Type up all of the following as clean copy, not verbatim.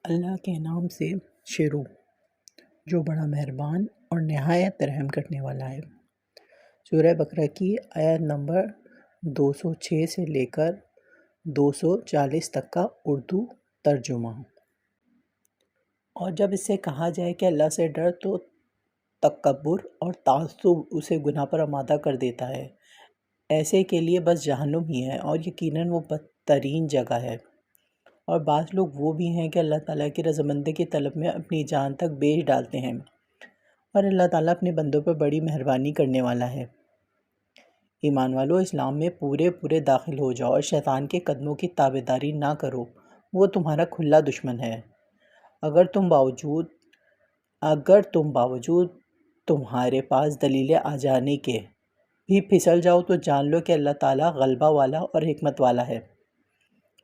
اللہ کے نام سے شروع جو بڑا مہربان اور نہایت رحم کرنے والا ہے۔ سورہ بقرہ کی آیت نمبر 206 سے لے کر 240 تک کا اردو ترجمہ۔ اور جب اس سے کہا جائے کہ اللہ سے ڈر تو تکبر اور تعصب اسے گناہ پر آمادہ کر دیتا ہے۔ ایسے کے لیے بس جہنم ہی ہے اور یقیناً وہ بدترین جگہ ہے۔ اور بعض لوگ وہ بھی ہیں کہ اللہ تعالیٰ کی رضامندی کی طلب میں اپنی جان تک بیچ ڈالتے ہیں، اور اللہ تعالیٰ اپنے بندوں پر بڑی مہربانی کرنے والا ہے۔ ایمان والو، اسلام میں پورے داخل ہو جاؤ اور شیطان کے قدموں کی تابعداری نہ کرو، وہ تمہارا کھلا دشمن ہے۔ اگر تم باوجود تمہارے پاس دلیلیں آ جانے کے بھی پھسل جاؤ تو جان لو کہ اللہ تعالیٰ غلبہ والا اور حکمت والا ہے۔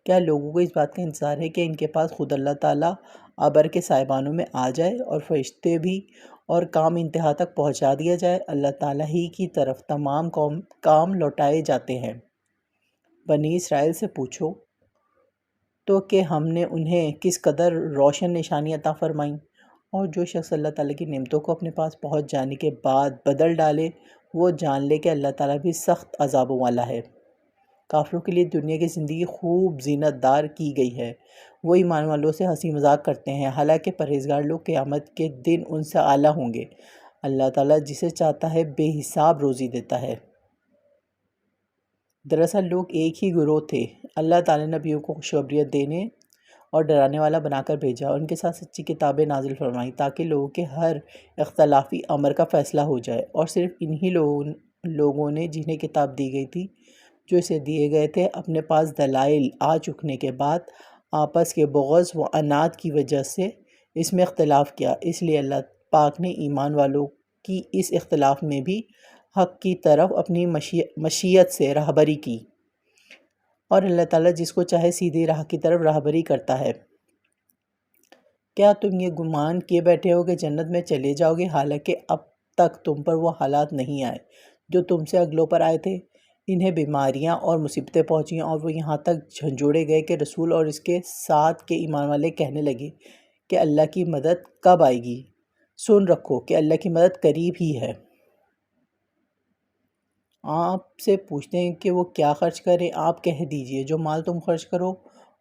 کیا لوگوں کو اس بات کا انتظار ہے کہ ان کے پاس خود اللہ تعالیٰ ابر کے سائبانوں میں آ جائے اور فرشتے بھی اور کام انتہا تک پہنچا دیا جائے؟ اللہ تعالیٰ ہی کی طرف تمام کام لوٹائے جاتے ہیں۔ بنی اسرائیل سے پوچھو تو کہ ہم نے انہیں کس قدر روشن نشانی عطا فرمائیں، اور جو شخص اللہ تعالیٰ کی نعمتوں کو اپنے پاس پہنچ جانے کے بعد بدل ڈالے، وہ جان لے کہ اللہ تعالیٰ بھی سخت عذابوں والا ہے۔ کافروں کے لیے دنیا کی زندگی خوب زینت دار کی گئی ہے، وہ ایمان والوں سے ہنسی مذاق کرتے ہیں، حالانکہ پرہیزگار لوگ قیامت کے دن ان سے اعلیٰ ہوں گے۔ اللہ تعالیٰ جسے چاہتا ہے بے حساب روزی دیتا ہے۔ دراصل لوگ ایک ہی گروہ تھے۔ اللہ تعالیٰ نے نبیوں کو خوشخبریاں دینے اور ڈرانے والا بنا کر بھیجا، اور ان کے ساتھ سچی کتابیں نازل فرمائیں تاکہ لوگوں کے ہر اختلافی امر کا فیصلہ ہو جائے۔ اور صرف انہی لوگوں نے جنہیں کتاب دی گئی تھی، جو اسے دیے گئے تھے، اپنے پاس دلائل آ چکنے کے بعد آپس کے بغض و عناد کی وجہ سے اس میں اختلاف کیا۔ اس لیے اللہ پاک نے ایمان والوں کی اس اختلاف میں بھی حق کی طرف اپنی مشیت سے راہبری کی، اور اللہ تعالیٰ جس کو چاہے سیدھی راہ کی طرف راہبری کرتا ہے۔ کیا تم یہ گمان کیے بیٹھے ہو کہ جنت میں چلے جاؤ گے، حالانکہ اب تک تم پر وہ حالات نہیں آئے جو تم سے اگلوں پر آئے تھے؟ انہیں بیماریاں اور مصیبتیں پہنچیں اور وہ یہاں تک جھنجھوڑے گئے کہ رسول اور اس کے ساتھ کے ایمان والے کہنے لگے کہ اللہ کی مدد کب آئے گی؟ سن رکھو کہ اللہ کی مدد قریب ہی ہے۔ آپ سے پوچھتے ہیں کہ وہ کیا خرچ کریں، آپ کہہ دیجئے جو مال تم خرچ کرو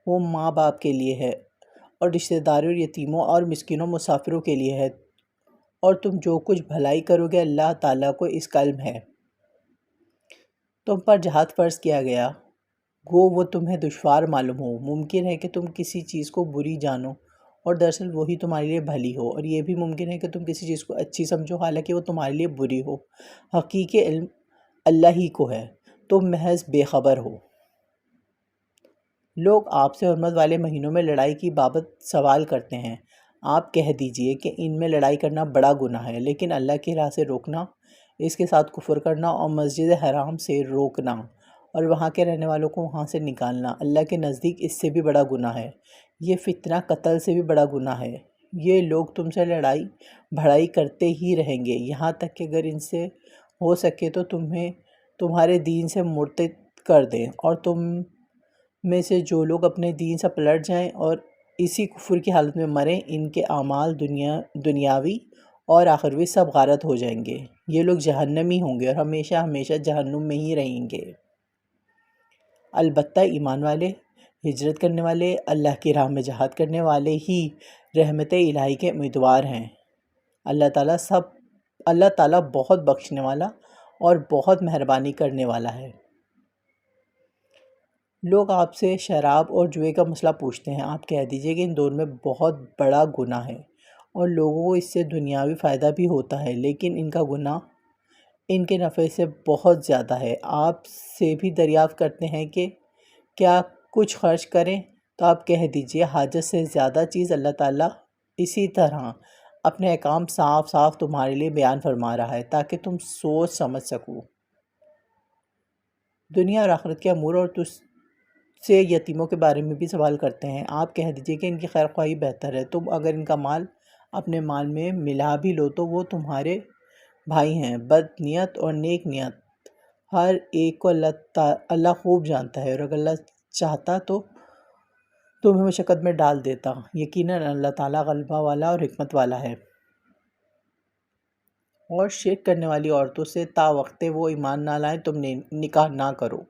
وہ ماں باپ کے لیے ہے، اور رشتہ داروں، یتیموں اور مسکینوں مسافروں کے لیے ہے، اور تم جو کچھ بھلائی کرو گے اللہ تعالیٰ کو اس کا علم ہے۔ تم پر جہاد فرض کیا گیا، گو وہ تمہیں دشوار معلوم ہو۔ ممکن ہے کہ تم کسی چیز کو بری جانو اور دراصل وہی تمہارے لیے بھلی ہو، اور یہ بھی ممکن ہے کہ تم کسی چیز کو اچھی سمجھو حالانکہ وہ تمہارے لیے بری ہو۔ حقیقی علم اللہ ہی کو ہے، تم محض بے خبر ہو۔ لوگ آپ سے حرمت والے مہینوں میں لڑائی کی بابت سوال کرتے ہیں۔ آپ کہہ دیجئے کہ ان میں لڑائی کرنا بڑا گناہ ہے، لیکن اللہ کی راہ سے روکنا، اس کے ساتھ کفر کرنا اور مسجد حرام سے روکنا اور وہاں کے رہنے والوں کو وہاں سے نکالنا اللہ کے نزدیک اس سے بھی بڑا گناہ ہے۔ یہ فتنہ قتل سے بھی بڑا گناہ ہے۔ یہ لوگ تم سے لڑائی بھڑائی کرتے ہی رہیں گے، یہاں تک کہ اگر ان سے ہو سکے تو تمہیں تمہارے دین سے مرتد کر دیں، اور تم میں سے جو لوگ اپنے دین سے پلٹ جائیں اور اسی کفر کی حالت میں مریں، ان کے اعمال دنیاوی اور آخروی سب غارت ہو جائیں گے۔ یہ لوگ جہنمی ہوں گے اور ہمیشہ ہمیشہ جہنم میں ہی رہیں گے۔ البتہ ایمان والے، ہجرت کرنے والے، اللہ کی راہ میں جہاد کرنے والے ہی رحمت الہی کے امیدوار ہیں۔ اللہ تعالیٰ بہت بخشنے والا اور بہت مہربانی کرنے والا ہے۔ لوگ آپ سے شراب اور جوئے کا مسئلہ پوچھتے ہیں، آپ کہہ دیجئے کہ ان دونوں میں بہت بڑا گناہ ہے، اور لوگوں کو اس سے دنیاوی فائدہ بھی ہوتا ہے، لیکن ان کا گناہ ان کے نفع سے بہت زیادہ ہے۔ آپ سے بھی دریافت کرتے ہیں کہ کیا کچھ خرچ کریں، تو آپ کہہ دیجئے حاجت سے زیادہ چیز اللہ تعالیٰ اسی طرح اپنے احکام صاف صاف تمہارے لیے بیان فرما رہا ہے تاکہ تم سوچ سمجھ سکو۔ دنیا اور آخرت کے امور اور تجھ سے یتیموں کے بارے میں بھی سوال کرتے ہیں، آپ کہہ دیجئے کہ ان کی خیر خواہی بہتر ہے۔ تم اگر ان کا مال اپنے مال میں ملا بھی لو تو وہ تمہارے بھائی ہیں۔ بد نیت اور نیک نیت ہر ایک کو اللہ خوب جانتا ہے، اور اگر اللہ چاہتا تو تمہیں مشقت میں ڈال دیتا۔ یقیناً اللہ تعالیٰ غلبہ والا اور حکمت والا ہے۔ اور شرک کرنے والی عورتوں سے تا وقت وہ ایمان نہ لائیں تم نکاح نہ کرو۔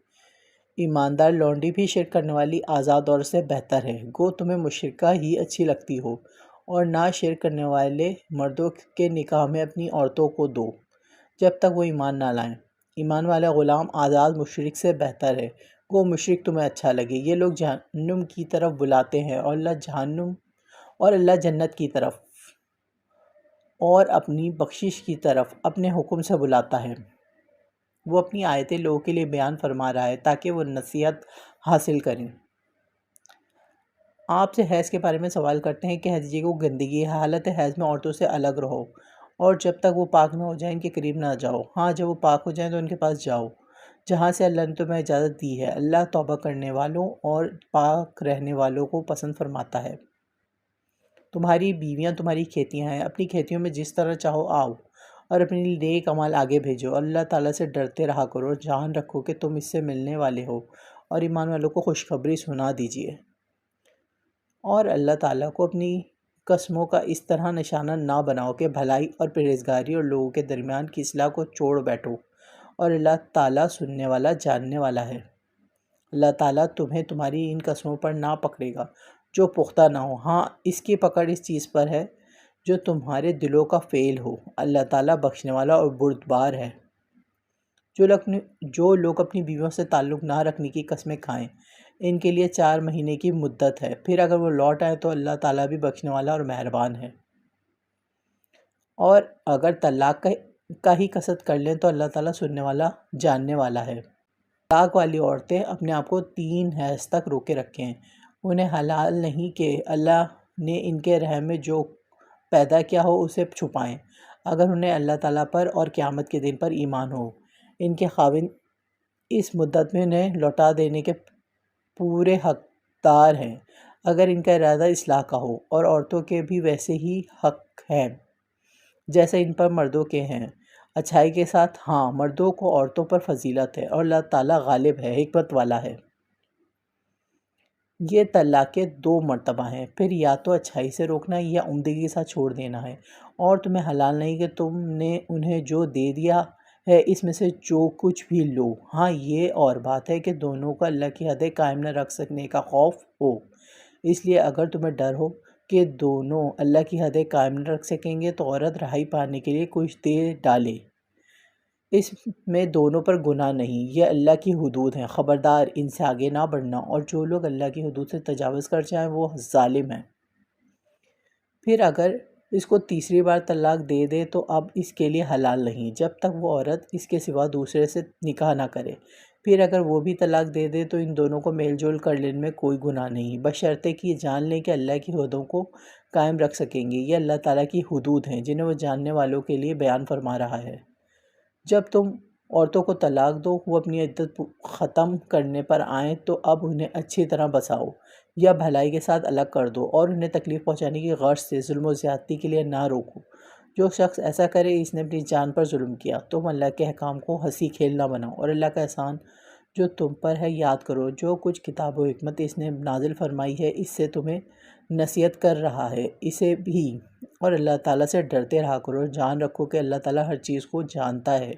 ایماندار لونڈی بھی شرک کرنے والی آزاد عورت سے بہتر ہے، گو تمہیں مشرکہ ہی اچھی لگتی ہو، اور نہ شرک کرنے والے مردوں کے نکاح میں اپنی عورتوں کو دو جب تک وہ ایمان نہ لائیں۔ ایمان والا غلام آزاد مشرک سے بہتر ہے، گو مشرک تمہیں اچھا لگے۔ یہ لوگ جہنم کی طرف بلاتے ہیں اور اللہ جنت کی طرف اور اپنی بخشش کی طرف اپنے حکم سے بلاتا ہے۔ وہ اپنی آیتیں لوگوں کے لیے بیان فرما رہا ہے تاکہ وہ نصیحت حاصل کریں۔ آپ سے حیض کے بارے میں سوال کرتے ہیں کہ حدیث کو گندگی ہے، حالت حیض میں عورتوں سے الگ رہو اور جب تک وہ پاک نہ ہو جائیں ان کے قریب نہ جاؤ۔ ہاں جب وہ پاک ہو جائیں تو ان کے پاس جاؤ جہاں سے اللہ نے تمہیں اجازت دی ہے۔ اللہ توبہ کرنے والوں اور پاک رہنے والوں کو پسند فرماتا ہے۔ تمہاری بیویاں تمہاری کھیتیاں ہیں، اپنی کھیتیوں میں جس طرح چاہو آؤ اور اپنے نیک اعمال آگے بھیجو۔ اللہ تعالیٰ سے ڈرتے رہا کرو اور جان رکھو کہ تم اس سے ملنے والے ہو، اور ایمان والوں کو خوشخبری سنا دیجیے۔ اور اللہ تعالیٰ کو اپنی قسموں کا اس طرح نشانہ نہ بناؤ کہ بھلائی اور پرہیزگاری اور لوگوں کے درمیان کی اصلاح کو چھوڑ بیٹھو، اور اللہ تعالیٰ سننے والا جاننے والا ہے۔ اللہ تعالیٰ تمہیں تمہاری ان قسموں پر نہ پکڑے گا جو پختہ نہ ہو، ہاں اس کی پکڑ اس چیز پر ہے جو تمہارے دلوں کا فعل ہو۔ اللہ تعالیٰ بخشنے والا اور بردبار ہے۔ جو لوگ اپنی بیویوں سے تعلق نہ رکھنے کی قسمیں کھائیں ان کے لیے 4 مہینے کی مدت ہے، پھر اگر وہ لوٹ آئیں تو اللہ تعالیٰ بھی بخشنے والا اور مہربان ہے۔ اور اگر طلاق کا ہی قصد کر لیں تو اللہ تعالیٰ سننے والا جاننے والا ہے۔ طلاق والی عورتیں اپنے آپ کو 3 حیض تک روکے رکھیں، انہیں حلال نہیں کہ اللہ نے ان کے رحم میں جو پیدا کیا ہو اسے چھپائیں، اگر انہیں اللہ تعالیٰ پر اور قیامت کے دن پر ایمان ہو۔ ان کے خاوند اس مدت میں انہیں لوٹا دینے کے پورے حقدار ہیں اگر ان کا ارادہ اصلاح کا ہو، اور عورتوں کے بھی ویسے ہی حق ہیں جیسے ان پر مردوں کے ہیں، اچھائی کے ساتھ۔ ہاں مردوں کو عورتوں پر فضیلت ہے اور اللہ تعالیٰ غالب ہے، حکمت والا ہے۔ یہ طلاقیں 2 مرتبہ ہیں، پھر یا تو اچھائی سے روکنا یا عمدگی کے ساتھ چھوڑ دینا ہے، اور تمہیں حلال نہیں کہ تم نے انہیں جو دے دیا ہے اس میں سے جو کچھ بھی لو۔ ہاں یہ اور بات ہے کہ دونوں کو اللہ کی حدیں قائم نہ رکھ سکنے کا خوف ہو، اس لیے اگر تمہیں ڈر ہو کہ دونوں اللہ کی حدیں قائم نہ رکھ سکیں گے تو عورت رہائی پانے کے لیے کچھ دے ڈالے، اس میں دونوں پر گناہ نہیں، یہ اللہ کی حدود ہیں، خبردار ان سے آگے نہ بڑھنا، اور جو لوگ اللہ کی حدود سے تجاوز کر جائیں وہ ظالم ہیں۔ پھر اگر اس کو تیسری بار طلاق دے دے تو اب اس کے لیے حلال نہیں جب تک وہ عورت اس کے سوا دوسرے سے نکاح نہ کرے، پھر اگر وہ بھی طلاق دے دے تو ان دونوں کو میل جول کر لینے میں کوئی گناہ نہیں، بشرطے کہ یہ جان لیں کہ اللہ کی حدوں کو قائم رکھ سکیں گے۔ یہ اللہ تعالیٰ کی حدود ہیں جنہیں وہ جاننے والوں کے لیے بیان فرما رہا ہے۔ جب تم عورتوں کو طلاق دو وہ اپنی عدت ختم کرنے پر آئیں تو اب انہیں اچھی طرح بساؤ یا بھلائی کے ساتھ الگ کر دو، اور انہیں تکلیف پہنچانے کی غرض سے ظلم و زیادتی کے لیے نہ روکو۔ جو شخص ایسا کرے اس نے اپنی جان پر ظلم کیا۔ تم اللہ کے احکام کو ہنسی کھیل نہ بناؤ، اور اللہ کا احسان جو تم پر ہے یاد کرو۔ جو کچھ کتاب و حکمت اس نے نازل فرمائی ہے اس سے تمہیں نصیحت کر رہا ہے اسے بھی، اور اللہ تعالیٰ سے ڈرتے رہا کرو، جان رکھو کہ اللہ تعالیٰ ہر چیز کو جانتا ہے۔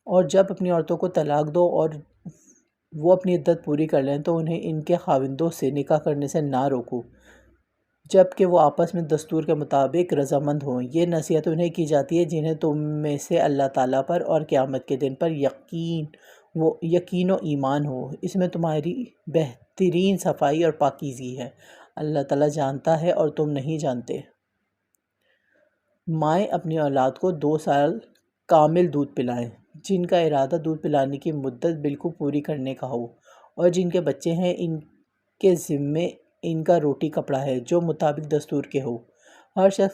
اور جب اپنی عورتوں کو طلاق دو اور وہ اپنی عدت پوری کر لیں تو انہیں ان کے خاوندوں سے نکاح کرنے سے نہ روکو جب کہ وہ آپس میں دستور کے مطابق رضامند ہوں۔ یہ نصیحت انہیں کی جاتی ہے جنہیں تم میں سے اللہ تعالیٰ پر اور قیامت کے دن پر یقین و ایمان ہو، اس میں تمہاری بہترین صفائی اور پاکیزگی ہے، اللہ تعالیٰ جانتا ہے اور تم نہیں جانتے۔ مائیں اپنی اولاد کو 2 سال کامل دودھ پلائیں، جن کا ارادہ دودھ پلانے کی مدت بالکل پوری کرنے کا ہو، اور جن کے بچے ہیں ان کے ذمے ان کا روٹی کپڑا ہے جو مطابق دستور کے ہو۔ ہر شخص